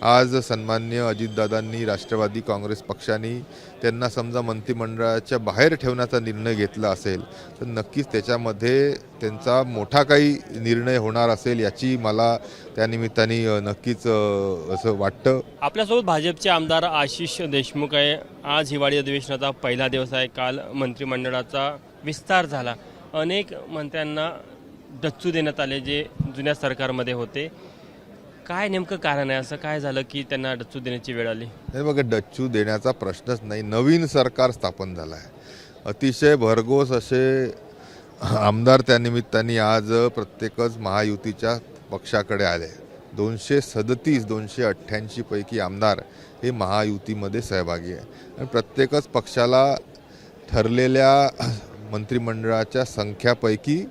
आज सन्मान्य अजितदादांनी राष्ट्रवादी काँग्रेस पक्षाने त्यांना समजा मंत्रिमंडळाच्या बाहेर ठेवण्याचा निर्णय घेतला असेल तर नक्कीच त्याच्यामध्ये त्यांचा मोठा काही निर्णय होणार असेल याची मला त्यानिमित्ताने नक्कीच असं वाटतं। आपल्यासोबत भाजपचे आमदार आशिष देशमुख आहे। आज हिवाळी अधिवेशनाचा पहिला दिवस आहे। काल मंत्रिमंडळाचा विस्तार झाला। अनेक मंत्र्यांना डच्चू देण्यात आले जे जुन्या सरकारमध्ये होते। काय नेमकं कारण आहे, असं काय झालं की त्यांना डच्चू देण्याची वेळ आली? हे बघा, डच्चू देण्याचा प्रश्नच नाही। नवीन सरकार स्थापन झालं आहे। अतिशय भरघोस असे आमदार त्यानिमित्ताने आज प्रत्येकच महायुतीच्या पक्षाकडे आले। 288 पैकी आमदार हे महायुतीमध्ये सहभागी आहे आणि प्रत्येकच पक्षाला ठरलेल्या मंत्रिमंडळाच्या संख्यापैकी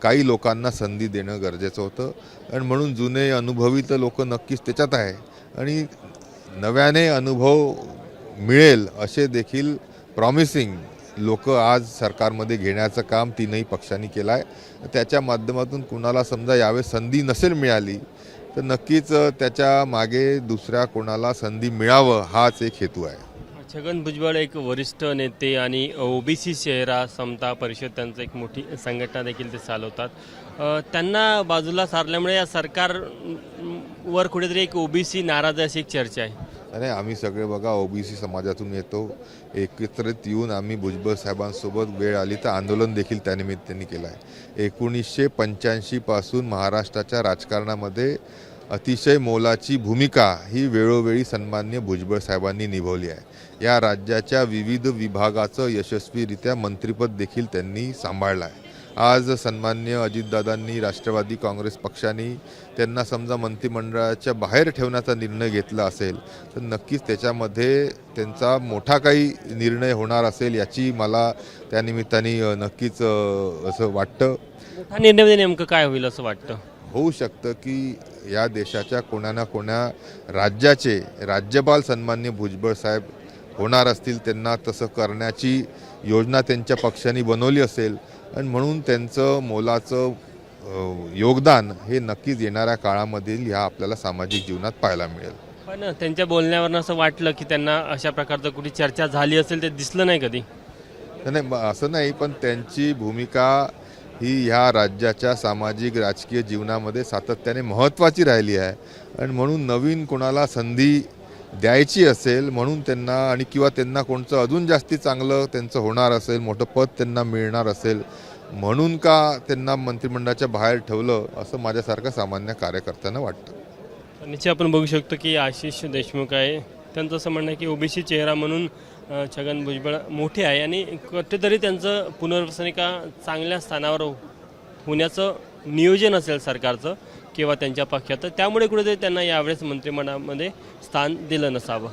काही लोकांना संधी देणं गरजेचं होतं आणि म्हणून जुने अनुभवी तर लोक नक्कीच त्याच्यात आहे आणि नव्याने अनुभव मिळेल असे देखील प्रॉमिसिंग लोक आज सरकारमध्ये घेण्याचं काम तीनही पक्षांनी केलं आहे। त्याच्या माध्यमातून कुणाला समजा यावेळेस संधी नसेल मिळाली तर नक्कीच त्याच्या मागे दुसऱ्या कोणाला संधी मिळावं हाच एक हेतू आहे। छगन भुजबळ एक वरिष्ठ नेते आणि ओबीसी चेहरा समता परिषद त्यांचं एक मोठी संघटना देखील ते चालवतात। त्यांना बाजूला सारल्यामुळे या सरकारवर कुठेतरी एक ओबीसी नाराज अशी एक चर्चा आहे। आणि आम्ही सगळे बघा ओबीसी समाजातून येतो, एकत्रित येऊन आम्ही भुजबळ साहेबांसोबत वेळ आली तर आंदोलन देखील त्यानिमित्ताने केलं आहे। 1985 पासून महाराष्ट्राच्या राजकारणामध्ये अतिशय मोलाची भूमिका ही वेळोवेळी सन्मान्य भुजबळ साहेबांनी निभावली आहे। या राज्याच्या विविध विभागाचं यशस्वीरित्या मंत्रिपद देखील त्यांनी सांभाळलं आहे। आज सन्मान्य अजितदादांनी राष्ट्रवादी काँग्रेस पक्षाने त्यांना समजा मंत्रिमंडळाच्या बाहेर ठेवण्याचा निर्णय घेतला असेल तर नक्कीच त्याच्यामध्ये त्यांचा मोठा काही निर्णय होणार असेल याची मला त्यानिमित्ताने नक्कीच असं वाटतं। मोठा निर्णय नेमकं काय होईल असं वाटतं? होऊ शकतं की या देशाच्या कोणा ना कोणा राज्याचे राज्यपाल सन्मान्य भुजबळ साहेब होणार असतील, त्यांना तसं करण्याची योजना त्यांच्या पक्षाने बनवली असेल आणि म्हणून त्यांचं मोलाचं योगदान हे नक्कीच येणाऱ्या काळामधील ह्या आपल्याला सामाजिक जीवनात पाहायला मिळेल। पण त्यांच्या बोलण्यावरून असं वाटलं की त्यांना अशा प्रकारचं कुठे चर्चा झाली असेल ते दिसलं नाही कधी? नाही, असं नाही, पण त्यांची भूमिका ही ह्या राज्याच्या सामाजिक राजकीय जीवनामध्ये सातत्याने महत्त्वाची राहिली आहे आणि म्हणून नवीन कोणाला संधी द्यायची असेल म्हणून त्यांना आणि किंवा त्यांना कोणतं अजून जास्ती चांगलं त्यांचं होणार असेल, मोठं पद त्यांना मिळणार असेल म्हणून का त्यांना मंत्रिमंडळाच्या बाहेर ठेवलं असं माझ्यासारखं सामान्य कार्यकर्त्यांना वाटतं। निश्चित आपण बघू शकतो की आशिष देशमुख आहे, त्यांचं असं म्हणणं आहे की ओबीसी चेहरा म्हणून छगन भुजबळ मोठे आहे आणि कुठेतरी त्यांचं पुनर्वसन एका चांगल्या स्थानावर होण्याचं नियोजन असेल सरकारचं किंवा त्यांच्या पक्षाचं, त्यामुळे कुठेतरी त्यांना यावेळेस मंत्रिमंडळामध्ये स्थान दिलं नसावं।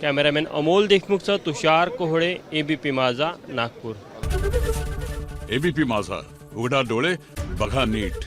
कॅमेरामॅन अमोल देशमुखसह तुषार कोहळे, एबीपी माझा, नागपूर। एबीपी माझा, उघडा डोळे बघा नीट।